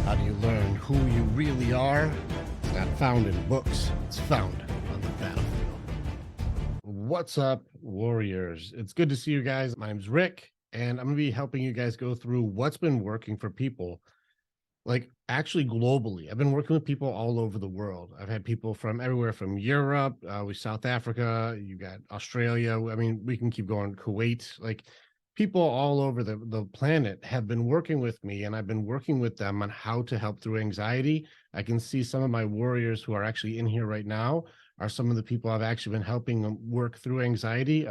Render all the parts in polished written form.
How do you learn who you really are? It's not found in books, it's found on the battlefield. What's up, warriors? It's good to see you guys. My name's Rick, and I'm going to be helping you guys go through what's been working for people, like actually globally. I've been working with people all over the world. I've had people from everywhere from Europe, with South Africa, you got Australia. I mean, we can keep going, Kuwait, like people all over the planet have been working with me, and I've been working with them on how to help through anxiety. I can see some of my warriors who are actually in here right now are some of the people I've actually been helping them work through anxiety.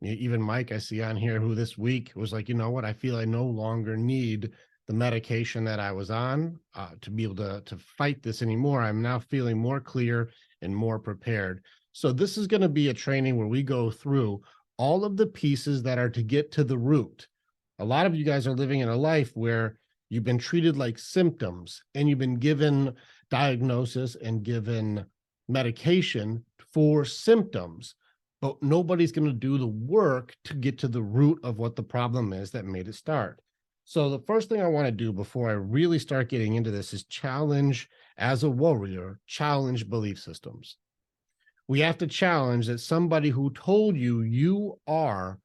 Even Mike, I see on here, who this week was like, you know what, I feel I no longer need the medication that I was on to be able to fight this anymore. I'm now feeling more clear and more prepared. So this is going to be a training where we go through all of the pieces that are to get to the root. A lot of you guys are living in a life where you've been treated like symptoms and you've been given diagnosis and given medication for symptoms, but nobody's going to do the work to get to the root of what the problem is that made it start. So the first thing I want to do before I really start getting into this is challenge, as a warrior, challenge belief systems. We have to challenge that somebody who told you you are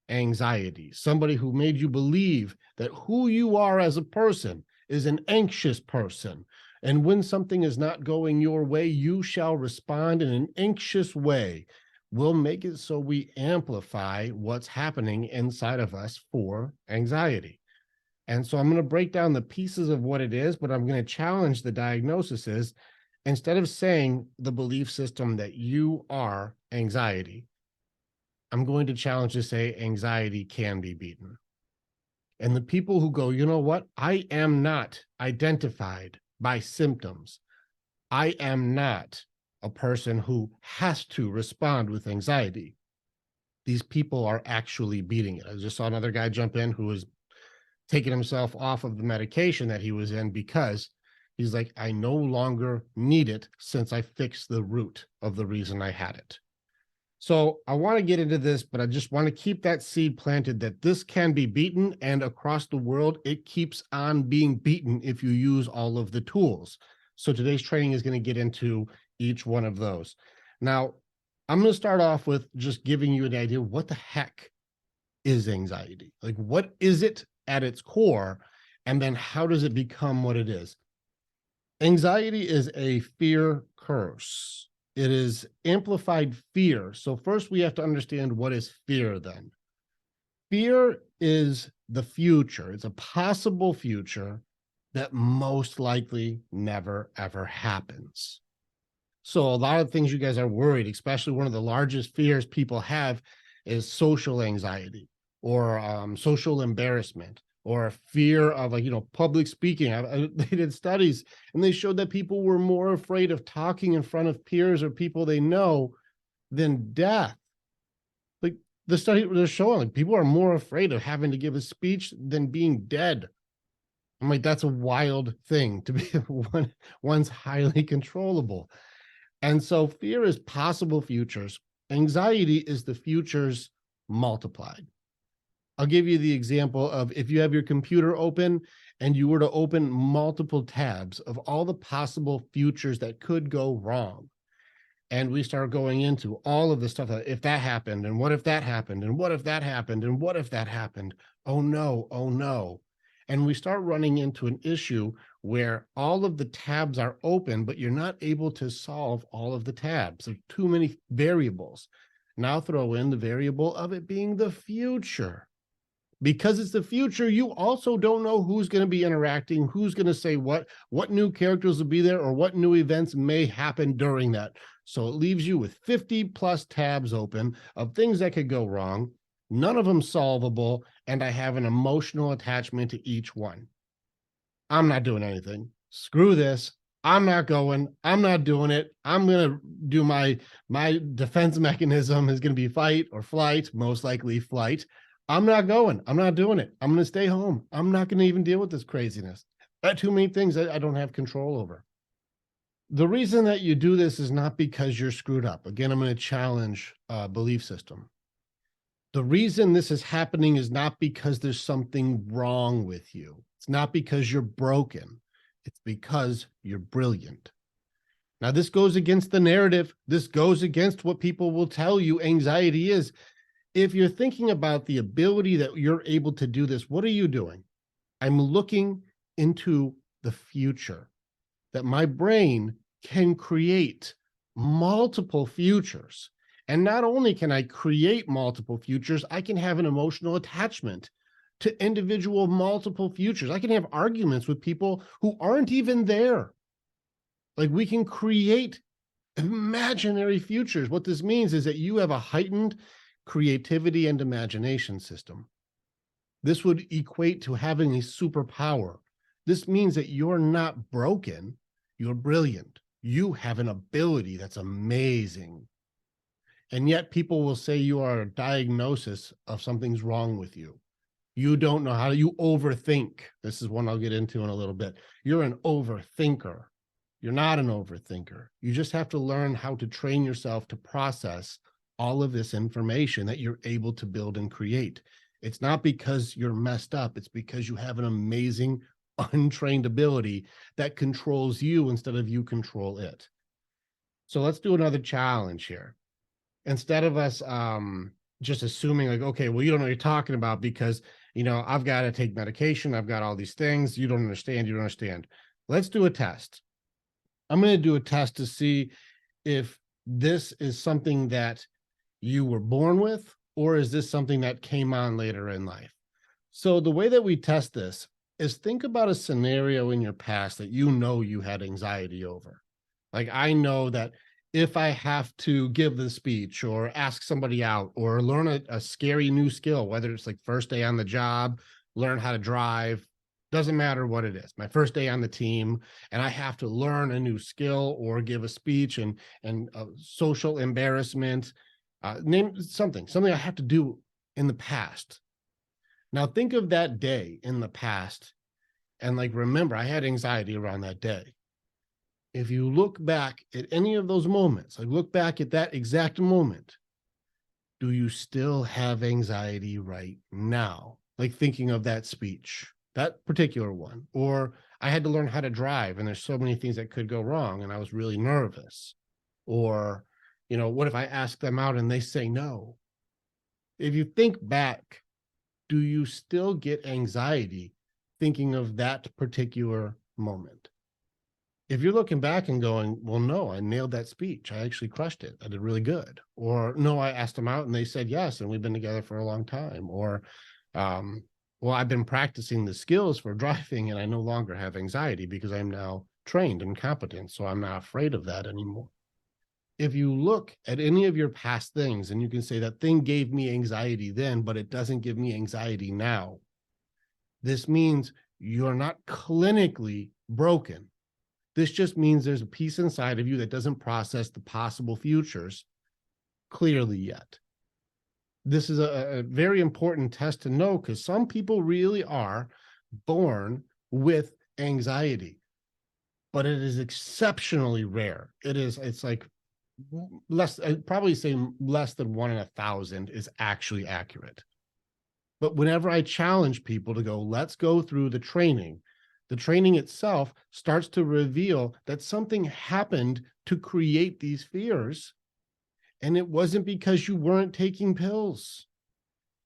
anxiety, somebody who made you believe that who you are as a person is an anxious person. And when something is not going your way, you shall respond in an anxious way. We'll make it so we amplify what's happening inside of us for anxiety. And so I'm going to break down the pieces of what it is, but I'm going to challenge the diagnosis is, instead of saying the belief system that you are anxiety, I'm going to challenge to say anxiety can be beaten. And the people who go, you know what, I am not identified by symptoms. I am not a person who has to respond with anxiety. These people are actually beating it. I just saw another guy jump in who was taking himself off of the medication that he was in because he's like, I no longer need it since I fixed the root of the reason I had it. So I want to get into this, but I just want to keep that seed planted that this can be beaten, and across the world, it keeps on being beaten if you use all of the tools. So today's training is going to get into each one of those. Now, I'm going to start off with just giving you an idea, what the heck is anxiety? Like, what is it at its core? And then how does it become what it is? Anxiety is a fear curse. It is amplified fear. So first we have to understand, what is fear then? Fear is the future. It's a possible future that most likely never, ever happens. So a lot of things you guys are worried, especially one of the largest fears people have is social anxiety or social embarrassment or a fear of, like, public speaking. They did studies and they showed that people were more afraid of talking in front of peers or people they know than death. Like, the study was showing, like, people are more afraid of having to give a speech than being dead. I'm like, that's a wild thing to be. One's highly controllable. And so fear is possible futures. Anxiety is the futures multiplied. I'll give you the example of, if you have your computer open and you were to open multiple tabs of all the possible futures that could go wrong. And we start going into all of the stuff that, if that happened, and what if that happened, and what if that happened, and what if that happened? Oh no, oh no. And we start running into an issue where all of the tabs are open, but you're not able to solve all of the tabs. There's too many variables. Now throw in the variable of it being the future. Because it's the future, you also don't know who's going to be interacting, who's going to say what new characters will be there, or what new events may happen during that. So it leaves you with 50 plus tabs open of things that could go wrong, none of them solvable, and I have an emotional attachment to each one. I'm not doing anything. Screw this. I'm not going. I'm not doing it. I'm going to do my defense mechanism is going to be fight or flight, most likely flight. I'm not going. I'm not doing it. I'm going to stay home. I'm not going to even deal with this craziness. Too many things that I don't have control over. The reason that you do this is not because you're screwed up. Again, I'm going to challenge belief system. The reason this is happening is not because there's something wrong with you. It's not because you're broken. It's because you're brilliant. Now, this goes against the narrative. This goes against what people will tell you anxiety is. If you're thinking about the ability that you're able to do this, what are you doing? I'm looking into the future, that my brain can create multiple futures. And not only can I create multiple futures, I can have an emotional attachment to individual multiple futures. I can have arguments with people who aren't even there. Like, we can create imaginary futures. What this means is that you have a heightened creativity and imagination system. This would equate to having a superpower. This means that you're not broken, you're brilliant. You have an ability that's amazing. And yet people will say you are a diagnosis of something's wrong with you. You don't know how to, you overthink. This is one I'll get into in a little bit. You're an overthinker. You're not an overthinker. You just have to learn how to train yourself to process all of this information that you're able to build and create. It's not because you're messed up. It's because you have an amazing untrained ability that controls you instead of you control it. So let's do another challenge here. Instead of us just assuming like, okay, well, you don't know what you're talking about because, I've got to take medication. I've got all these things. You don't understand. You don't understand. Let's do a test. I'm going to do a test to see if this is something that you were born with, or is this something that came on later in life? So the way that we test this is think about a scenario in your past that you had anxiety over. Like, I know that if I have to give the speech or ask somebody out or learn a scary new skill, whether it's like first day on the job, learn how to drive, doesn't matter what it is, my first day on the team, and I have to learn a new skill or give a speech and social embarrassment, name something I have to do in the past. Now think of that day in the past and remember, I had anxiety around that day. If you look back at any of those moments, look back at that exact moment, do you still have anxiety right now? Like thinking of that speech, that particular one, or I had to learn how to drive and there's so many things that could go wrong and I was really nervous. Or, what if I ask them out and they say no? If you think back, do you still get anxiety thinking of that particular moment? If you're looking back and going, well, no, I nailed that speech. I actually crushed it. I did really good. Or no, I asked them out and they said yes, and we've been together for a long time. Or, well, I've been practicing the skills for driving and I no longer have anxiety because I'm now trained and competent. So I'm not afraid of that anymore. If you look at any of your past things and you can say that thing gave me anxiety then, but it doesn't give me anxiety now, this means you're not clinically broken. This just means there's a piece inside of you that doesn't process the possible futures clearly yet. This is a very important test to know because some people really are born with anxiety, but it is exceptionally rare. It's like less, I'd probably say less than 1 in 1,000 is actually accurate. But whenever I challenge people to go, let's go through the training itself starts to reveal that something happened to create these fears. And it wasn't because you weren't taking pills.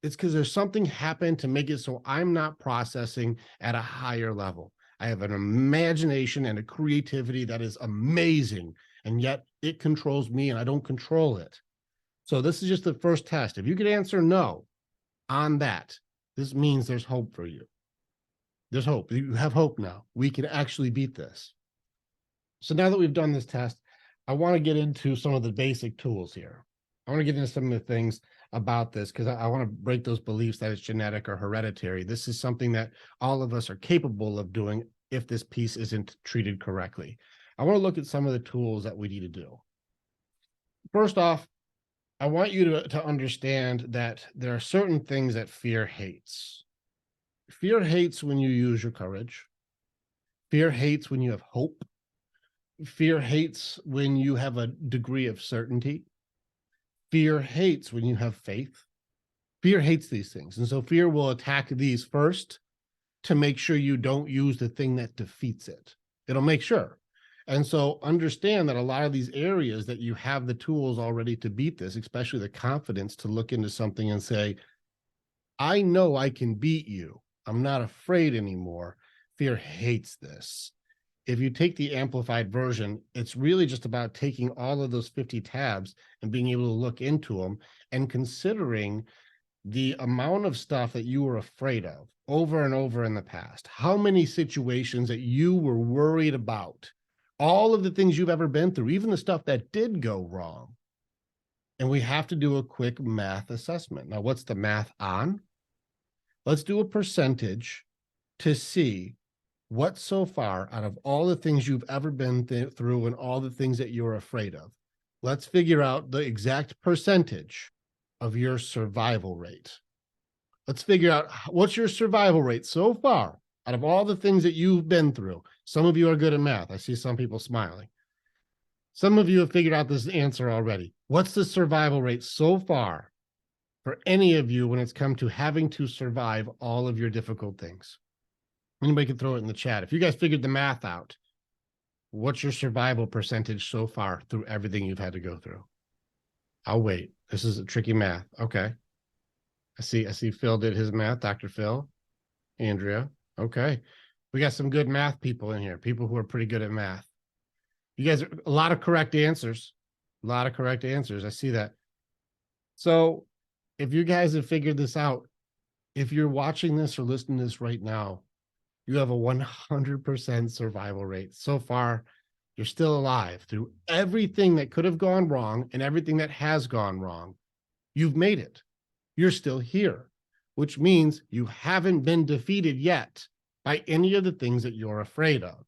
It's because there's something happened to make it so I'm not processing at a higher level. I have an imagination and a creativity that is amazing, and yet it controls me and I don't control it. So this is just the first test. If you could answer no on that, this means there's hope for you. There's hope. You have hope now. We can actually beat this. So now that we've done this test, I want to get into some of the basic tools here. I want to get into some of the things about this because I want to break those beliefs that it's genetic or hereditary. This is something that all of us are capable of doing if this piece isn't treated correctly. I want to look at some of the tools that we need to do. First off, I want you to understand that there are certain things that fear hates. Fear hates when you use your courage. Fear hates when you have hope. Fear hates when you have a degree of certainty. Fear hates when you have faith. Fear hates these things. And so fear will attack these first to make sure you don't use the thing that defeats it. It'll make sure. And so understand that a lot of these areas that you have the tools already to beat this, especially the confidence to look into something and say, I know I can beat you. I'm not afraid anymore. Fear hates this. If you take the amplified version, it's really just about taking all of those 50 tabs and being able to look into them and considering the amount of stuff that you were afraid of over and over in the past. How many situations that you were worried about, all of the things you've ever been through, even the stuff that did go wrong. And we have to do a quick math assessment. Now, what's the math on? Let's do a percentage to see what so far out of all the things you've ever been through and all the things that you're afraid of. Let's figure out the exact percentage of your survival rate. Let's figure out what's your survival rate so far out of all the things that you've been through. Some of you are good at math. I see some people smiling. Some of you have figured out this answer already. What's the survival rate so far for any of you when it's come to having to survive all of your difficult things? Anybody can throw it in the chat. If you guys figured the math out, what's your survival percentage so far through everything you've had to go through? I'll wait. This is a tricky math. Okay. I see Phil did his math. Dr. Phil, Andrea. Okay. We got some good math people in here, people who are pretty good at math. You guys, a lot of correct answers. A lot of correct answers. I see that. So if you guys have figured this out, if you're watching this or listening to this right now, you have a 100% survival rate. So far, you're still alive through everything that could have gone wrong and everything that has gone wrong. You've made it. You're still here, which means you haven't been defeated yet by any of the things that you're afraid of.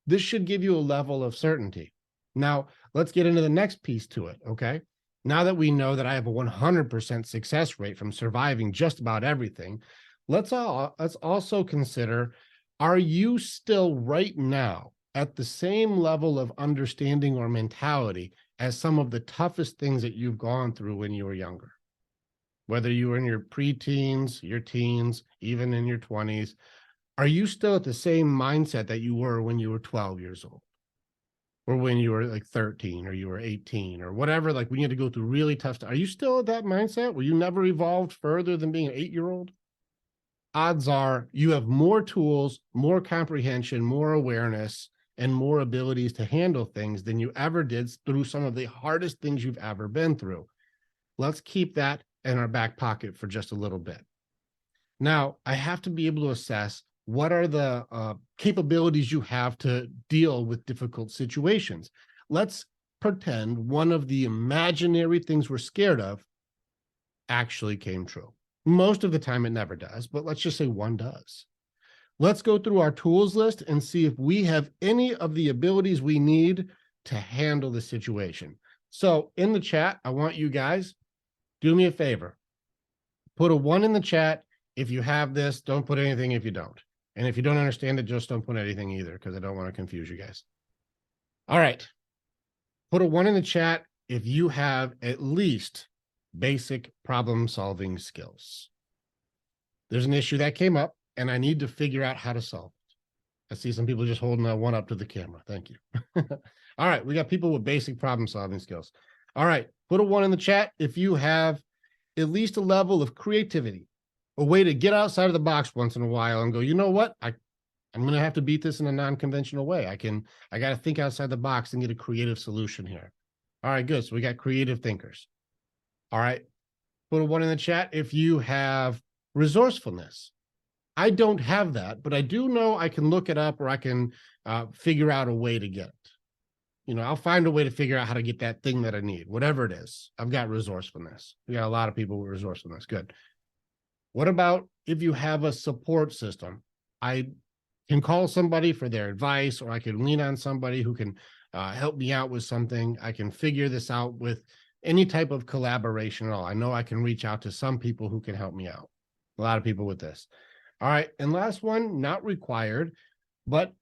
This should give you a level of certainty. Now, let's get into the next piece to it, okay? Now that we know that I have a 100% success rate from surviving just about everything, let's also consider, are you still right now at the same level of understanding or mentality as some of the toughest things that you've gone through when you were younger? Whether you were in your preteens, your teens, even in your 20s, are you still at the same mindset that you were when you were 12 years old? Or when you were like 13 or you were 18 or whatever, like we had to go through really tough stuff. Are you still at that mindset? Were you never evolved further than being an 8-year-old? Odds are you have more tools, more comprehension, more awareness, and more abilities to handle things than you ever did through some of the hardest things you've ever been through. Let's keep that in our back pocket for just a little bit. Now, I have to be able to assess what are the capabilities you have to deal with difficult situations. Let's pretend one of the imaginary things we're scared of actually came true. Most of the time it never does, but let's just say one does. Let's go through our tools list and see if we have any of the abilities we need to handle the situation. So in the chat, I want you guys, do me a favor. Put a 1 in the chat if you have this. Don't put anything if you don't. And if you don't understand it, just don't put anything either, because I don't want to confuse you guys. All right. Put a 1 in the chat if you have at least basic problem-solving skills. There's an issue that came up, and I need to figure out how to solve it. I see some people just holding that 1 up to the camera. Thank you. All right. We got people with basic problem-solving skills. All right. Put a 1 in the chat if you have at least a level of creativity, a way to get outside of the box once in a while and go, you know what? I'm going to have to beat this in a non-conventional way. I got to think outside the box and get a creative solution here. All right, good. So we got creative thinkers. All right. Put a 1 in the chat if you have resourcefulness. I don't have that, but I do know I can look it up or I can figure out a way to get it. You know, I'll find a way to figure out how to get that thing that I need, whatever it is. I've got resourcefulness. We got a lot of people with resourcefulness. Good. What about if you have a support system? I can call somebody for their advice, or I can lean on somebody who can help me out with something. I can figure this out with any type of collaboration at all. I know I can reach out to some people who can help me out. A lot of people with this. All right. And last one, not required, but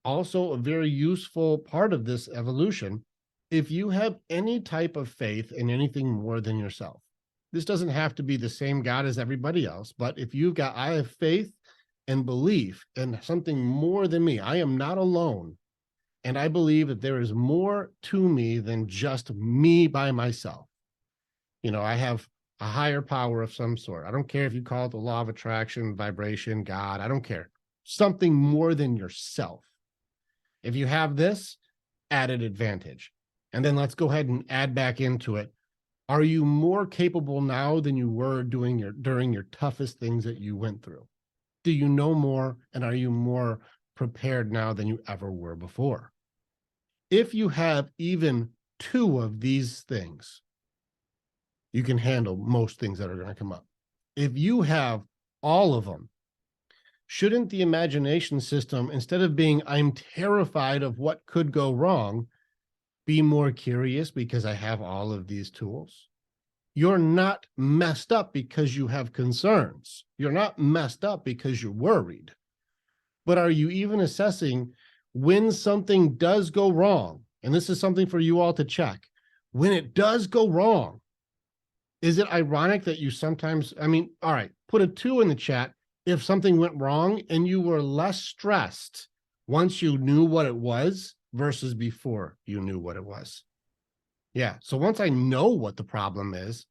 also a very useful part of this evolution. If you have any type of faith in anything more than yourself, this doesn't have to be the same God as everybody else, but if you've got, I have faith and belief in something more than me, I am not alone. And I believe that there is more to me than just me by myself. I have a higher power of some sort. I don't care if you call it the law of attraction, vibration, God, I don't care. Something more than yourself. If you have this, added advantage. And then let's go ahead and add back into it. Are you more capable now than you were during your toughest things that you went through? Do you know more, and are you more prepared now than you ever were before? If you have even 2 of these things, you can handle most things that are going to come up. If you have all of them, shouldn't the imagination system, instead of being, I'm terrified of what could go wrong, be more curious because I have all of these tools? You're not messed up because you have concerns. You're not messed up because you're worried. But are you even assessing when something does go wrong? And this is something for you all to check. When it does go wrong, is it ironic that you sometimes, all right, put a 2 in the chat if something went wrong and you were less stressed once you knew what it was versus before you knew what it was. Yeah, so once I know what the problem is,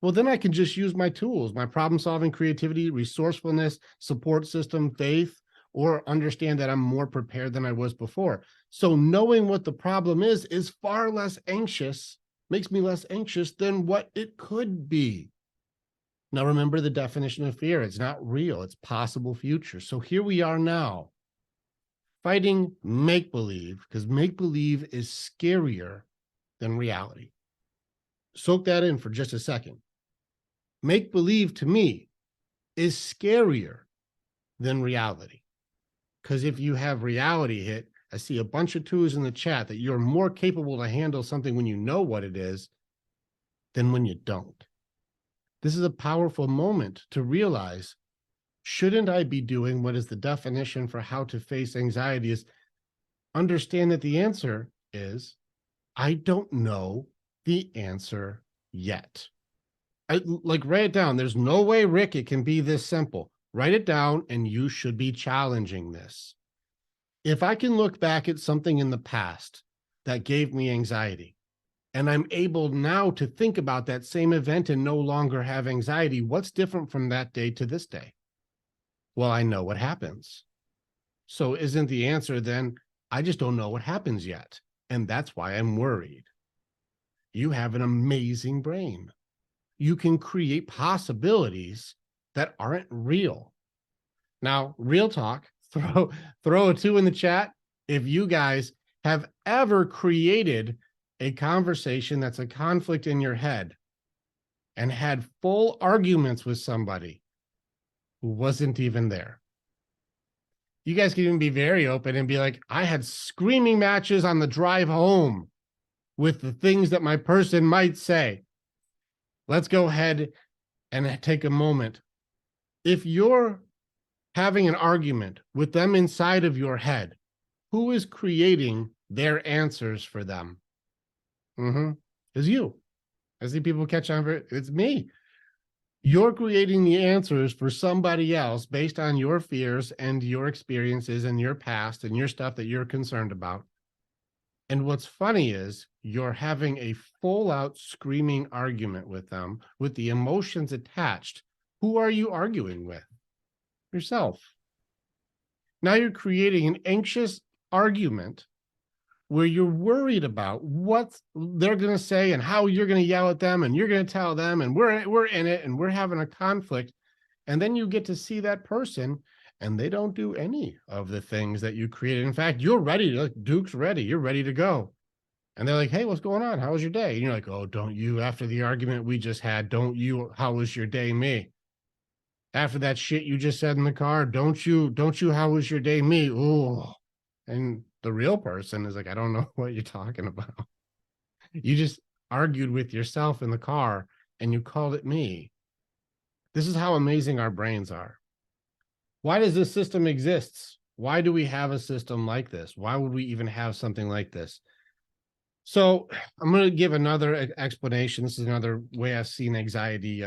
well, then I can just use my tools, my problem-solving creativity, resourcefulness, support system, faith, or understand that I'm more prepared than I was before. So knowing what the problem is far less anxious, makes me less anxious than what it could be. Now, remember the definition of fear. It's not real. It's possible future. So here we are now, fighting make-believe, because make-believe is scarier than reality. Soak that in for just a second. Make-believe to me is scarier than reality. Because if you have reality hit, I see a bunch of 2s in the chat that you're more capable to handle something when you know what it is than when you don't. This is a powerful moment to realize, shouldn't I be doing what is the definition for how to face anxiety? Is understand that the answer is, I don't know the answer yet. Write it down. There's no way, Rick, it can be this simple. Write it down, and you should be challenging this. If I can look back at something in the past that gave me anxiety, and I'm able now to think about that same event and no longer have anxiety, what's different from that day to this day? Well, I know what happens. So isn't the answer then, I just don't know what happens yet, and that's why I'm worried? You have an amazing brain. You can create possibilities that aren't real. Now, real talk, throw a 2 in the chat if you guys have ever created a conversation that's a conflict in your head and had full arguments with somebody who wasn't even there. You guys can even be very open and be like, I had screaming matches on the drive home with the things that my person might say. Let's go ahead and take a moment. If you're having an argument with them inside of your head, who is creating their answers for them? It's you. I see people catch on for it. It's me. You're creating the answers for somebody else based on your fears and your experiences and your past and your stuff that you're concerned about. And what's funny is you're having a full-out screaming argument with them with the emotions attached. Who are you arguing with? Yourself. Now you're creating an anxious argument where you're worried about what they're going to say and how you're going to yell at them and you're going to tell them, and we're in it and we're having a conflict. And then you get to see that person and they don't do any of the things that you created. In fact, you're ready. Like, Duke's ready. You're ready to go. And they're like, hey, what's going on? How was your day? And you're like, oh, don't you, after the argument we just had, don't you, how was your day, me? After that shit you just said in the car, don't you, how was your day, me? Oh, and the real person is like, I don't know what you're talking about. You just argued with yourself in the car and you called it me. This is how amazing our brains are. Why does this system exist? Why do we have a system like this? Why would we even have something like this? So I'm going to give another explanation. This is another way I've seen anxiety,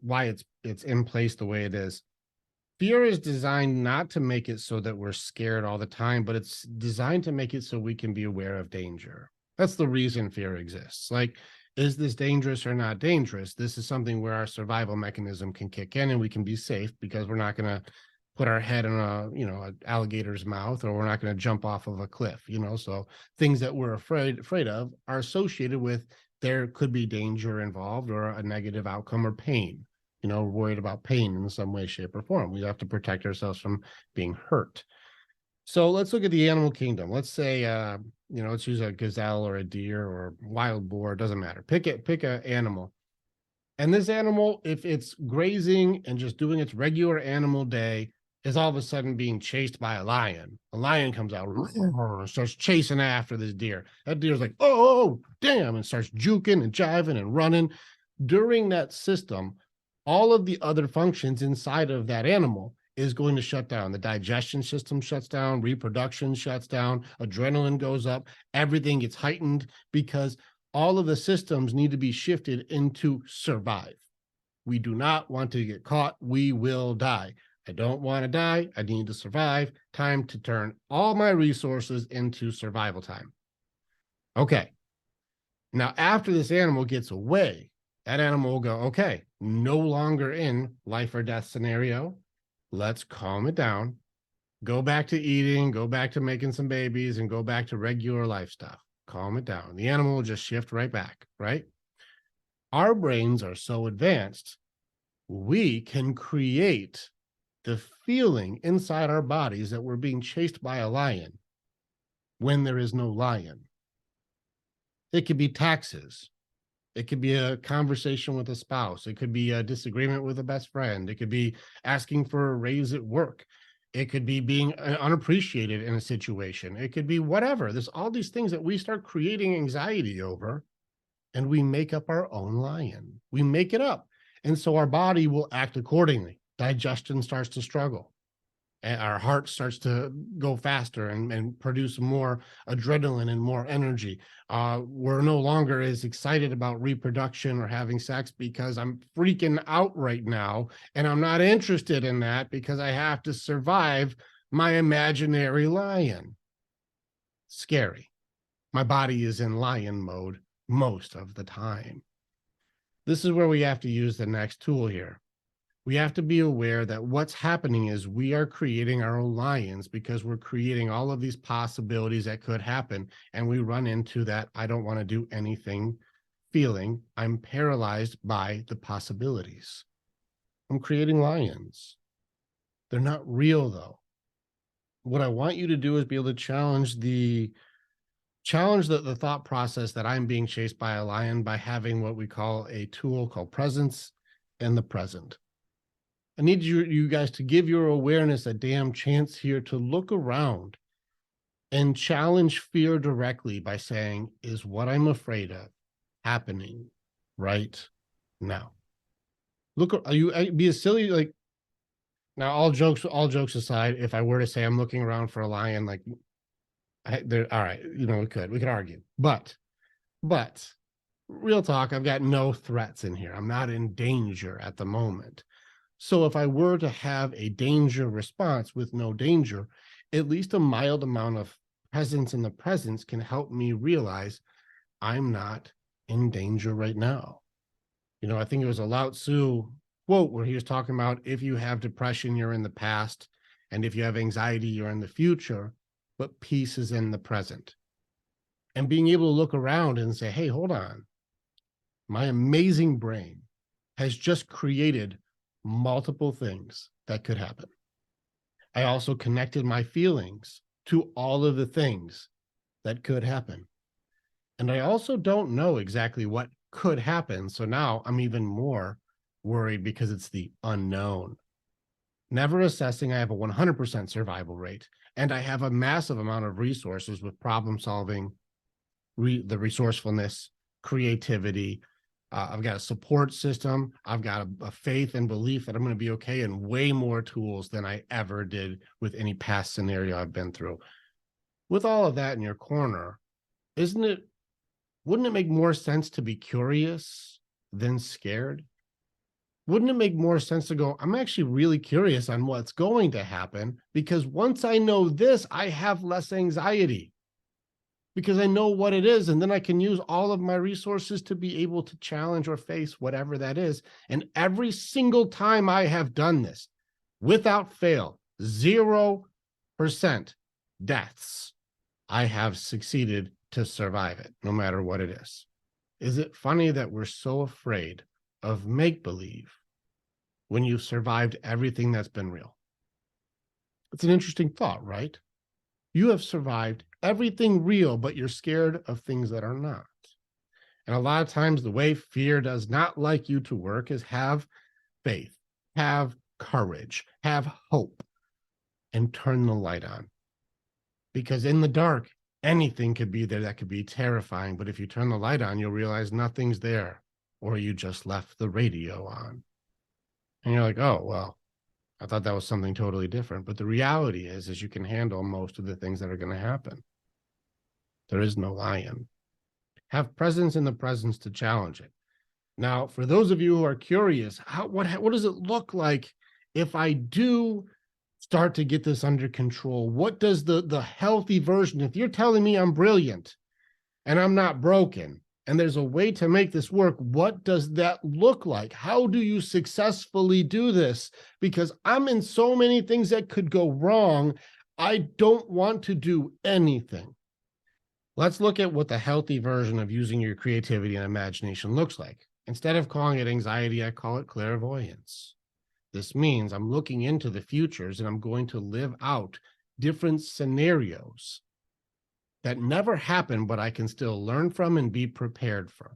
why it's in place the way it is. Fear is designed not to make it so that we're scared all the time, but it's designed to make it so we can be aware of danger. That's the reason fear exists. Like, is this dangerous or not dangerous? This is something where our survival mechanism can kick in and we can be safe because we're not going to put our head in an alligator's mouth, or we're not going to jump off of a cliff. So things that we're afraid of are associated with there could be danger involved or a negative outcome or pain. Worried about pain in some way, shape, or form. We have to protect ourselves from being hurt. So let's look at the animal kingdom. Let's say, let's use a gazelle or a deer or wild boar. It doesn't matter. Pick a animal. And this animal, if it's grazing and just doing its regular animal day, is all of a sudden being chased by a lion. A lion comes out and starts chasing after this deer. That deer's like, oh, damn, and starts juking and jiving and running. During that system, all of the other functions inside of that animal is going to shut down. The digestion system shuts down, reproduction shuts down, adrenaline goes up, everything gets heightened because all of the systems need to be shifted into survive. We do not want to get caught. We will die. I don't want to die. I need to survive. Time to turn all my resources into survival time. Okay. Now, after this animal gets away, that animal will go, okay, no longer in life or death scenario. Let's calm it down. Go back to eating, go back to making some babies, and go back to regular life stuff. Calm it down. The animal will just shift right back, right? Our brains are so advanced, we can create the feeling inside our bodies that we're being chased by a lion when there is no lion. It could be taxes. It could be a conversation with a spouse. It could be a disagreement with a best friend. It could be asking for a raise at work. It could be being unappreciated in a situation. It could be whatever. There's all these things that we start creating anxiety over, and we make up our own lion. We make it up. And so our body will act accordingly. Digestion starts to struggle. And our heart starts to go faster and produce more adrenaline and more energy. We're no longer as excited about reproduction or having sex because I'm freaking out right now, and I'm not interested in that because I have to survive my imaginary lion. Scary. My body is in lion mode most of the time. This is where we have to use the next tool here. We have to be aware that what's happening is we are creating our own lions because we're creating all of these possibilities that could happen. And we run into that I don't want to do anything feeling. I'm paralyzed by the possibilities. I'm creating lions. They're not real, though. What I want you to do is be able to challenge the thought process that I'm being chased by a lion by having what we call a tool called presence in the present. I need you guys to give your awareness a damn chance here to look around and challenge fear directly by saying, is what I'm afraid of happening right now? Look, be a silly, like, now all jokes aside, if I were to say I'm looking around for a lion, like, all right, we could argue, but real talk, I've got no threats in here. I'm not in danger at the moment. So if I were to have a danger response with no danger, at least a mild amount of presence in the presence can help me realize I'm not in danger right now. I think it was a Lao Tzu quote where he was talking about if you have depression, you're in the past, and if you have anxiety, you're in the future, but peace is in the present. And being able to look around and say, hey, hold on. My amazing brain has just created multiple things that could happen. I also connected my feelings to all of the things that could happen. And I also don't know exactly what could happen. So now I'm even more worried because it's the unknown. Never assessing, I have a 100% survival rate, and I have a massive amount of resources with problem solving, the resourcefulness, creativity. I've got a support system. I've got a faith and belief that I'm going to be okay, and way more tools than I ever did with any past scenario I've been through. With all of that in your corner, wouldn't it make more sense to be curious than scared? Wouldn't it make more sense to go, I'm actually really curious on what's going to happen, because once I know this, I have less anxiety because I know what it is. And then I can use all of my resources to be able to challenge or face whatever that is. And every single time I have done this, without fail, 0% deaths, I have succeeded to survive it, no matter what it is. Is it funny that we're so afraid of make-believe when you've survived everything that's been real? It's an interesting thought, right? You have survived everything real, but you're scared of things that are not. And a lot of times the way fear does not like you to work is have faith, have courage, have hope, and turn the light on. Because in the dark, anything could be there that could be terrifying. But if you turn the light on, you'll realize nothing's there, or you just left the radio on. And you're like, oh, well, I thought that was something totally different. But the reality is you can handle most of the things that are going to happen. There is no lion. Have presence in the presence to challenge it. Now, for those of you who are curious, what does it look like if I do start to get this under control? What does the healthy version, if you're telling me I'm brilliant and I'm not broken, and there's a way to make this work, what does that look like? How do you successfully do this? Because I'm in so many things that could go wrong. I don't want to do anything. Let's look at what the healthy version of using your creativity and imagination looks like. Instead of calling it anxiety, I call it clairvoyance. This means I'm looking into the futures and I'm going to live out different scenarios that never happen, but I can still learn from and be prepared for.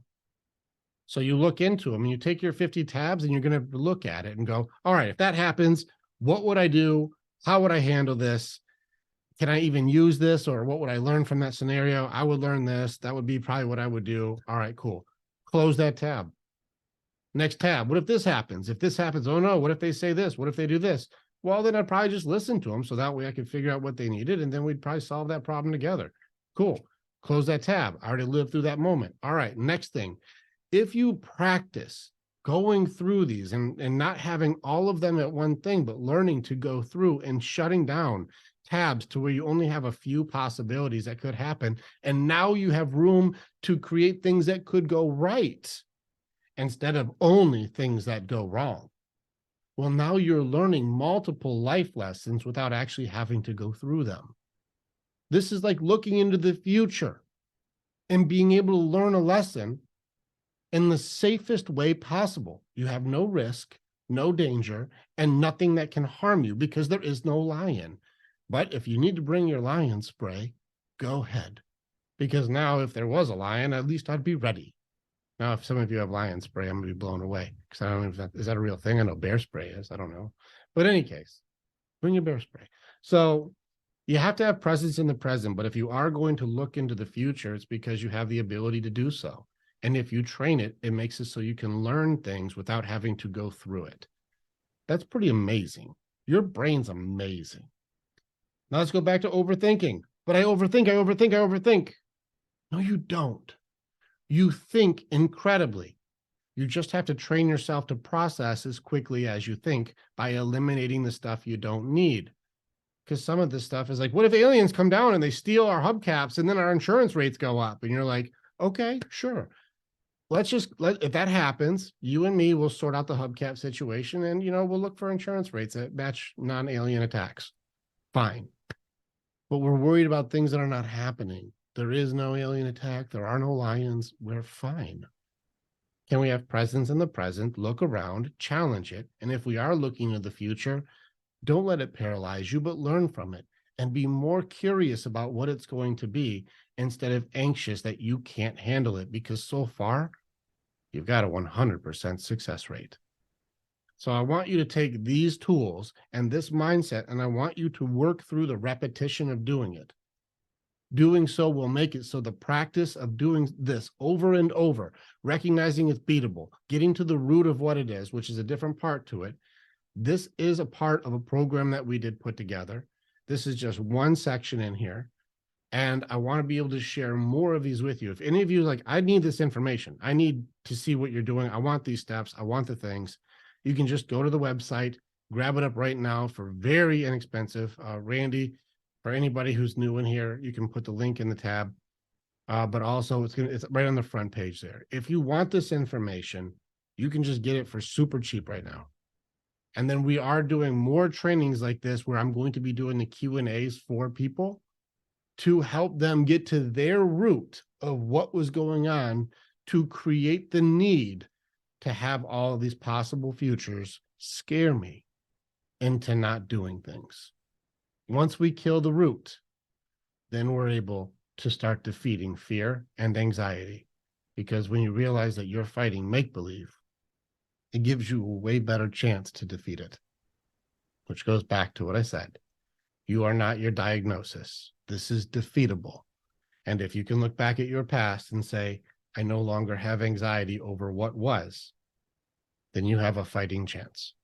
So you look into them and you take your 50 tabs and you're going to look at it and go, all right, if that happens, what would I do? How would I handle this? Can I even use this? Or what would I learn from that scenario? I would learn this. That would be probably what I would do. All right, cool. Close that tab. Next tab. What if this happens? If this happens, oh no, what if they say this? What if they do this? Well, then I'd probably just listen to them. So that way I could figure out what they needed. And then we'd probably solve that problem together. Cool. Close that tab. I already lived through that moment. All right. Next thing. If you practice going through these and not having all of them at one thing, but learning to go through and shutting down tabs to where you only have a few possibilities that could happen. And now you have room to create things that could go right instead of only things that go wrong. Well, now you're learning multiple life lessons without actually having to go through them. This is like looking into the future and being able to learn a lesson in the safest way possible. You have no risk, no danger, and nothing that can harm you because there is no lion. But if you need to bring your lion spray, go ahead. Because now if there was a lion, at least I'd be ready. Now, if some of you have lion spray, I'm going to be blown away because I don't know if is that a real thing? I know bear spray is. I don't know. But in any case, bring your bear spray. So you have to have presence in the present, but if you are going to look into the future, it's because you have the ability to do so. And if you train it, it makes it so you can learn things without having to go through it. That's pretty amazing. Your brain's amazing. Now let's go back to overthinking. But I overthink. No, you don't. You think incredibly. You just have to train yourself to process as quickly as you think by eliminating the stuff you don't need. Because some of this stuff is like, what if aliens come down and they steal our hubcaps and then our insurance rates go up? And you're like, okay, sure. If that happens, you and me will sort out the hubcap situation and, we'll look for insurance rates that match non-alien attacks. Fine. But we're worried about things that are not happening. There is no alien attack. There are no lions. We're fine. Can we have presence in the present, look around, challenge it? And if we are looking to the future, don't let it paralyze you, but learn from it and be more curious about what it's going to be instead of anxious that you can't handle it, because so far you've got a 100% success rate. So I want you to take these tools and this mindset, and I want you to work through the repetition of doing it. Doing so will make it so the practice of doing this over and over, recognizing it's beatable, getting to the root of what it is, which is a different part to it. This is a part of a program that we did put together. This is just one section in here. And I want to be able to share more of these with you. If any of you like, I need this information. I need to see what you're doing. I want these steps. I want the things. You can just go to the website, grab it up right now for very inexpensive. Randy, for anybody who's new in here, you can put the link in the tab. But also it's right on the front page there. If you want this information, you can just get it for super cheap right now. And then we are doing more trainings like this where I'm going to be doing the Q&As for people to help them get to their root of what was going on to create the need to have all of these possible futures scare me into not doing things. Once we kill the root, then we're able to start defeating fear and anxiety. Because when you realize that you're fighting make-believe, it gives you a way better chance to defeat it. Which goes back to what I said. You are not your diagnosis. This is defeatable. And if you can look back at your past and say, I no longer have anxiety over what was, then you have a fighting chance.